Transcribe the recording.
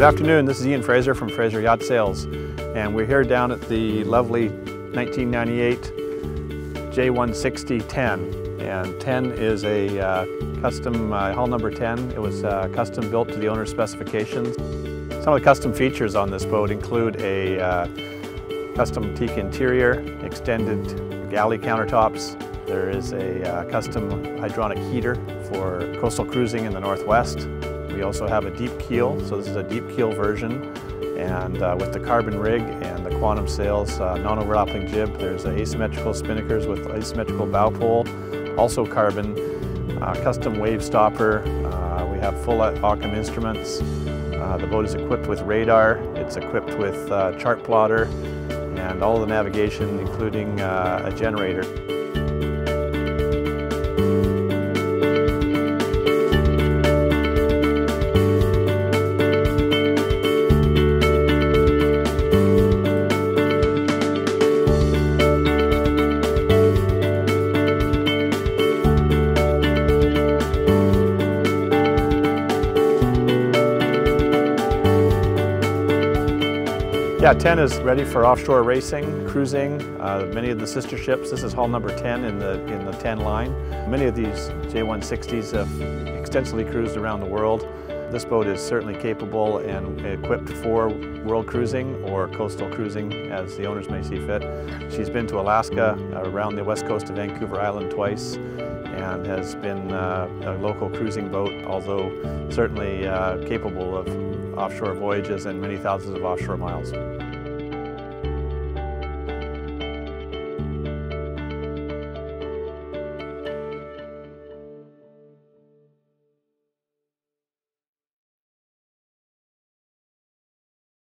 afternoon, this is Fraser from Fraser Yacht Sales, and we're here down at the lovely 1998 J160 10. And 10 is a custom, hull number 10. It was custom built to the owner's specifications. Some of the custom features on this boat include a custom teak interior, extended galley countertops. There is a custom hydronic heater for coastal cruising in the Northwest. We also have a deep keel, so this is a deep keel version, and with the carbon rig and the quantum sails, non-overlapping jib. There's asymmetrical spinnakers with asymmetrical bow pole, also carbon, custom wave stopper. We have full Occam instruments. The boat is equipped with radar. It's equipped with chart plotter and all the navigation, including a generator. Yeah, 10 is ready for offshore racing, cruising. Many of the sister ships, this is hull number 10 in the 10 line. Many of these J160s have extensively cruised around the world. This boat is certainly capable and equipped for world cruising or coastal cruising as the owners may see fit. She's been to Alaska, around the west coast of Vancouver Island twice, and has been a local cruising boat, although certainly capable of offshore voyages and many thousands of offshore miles.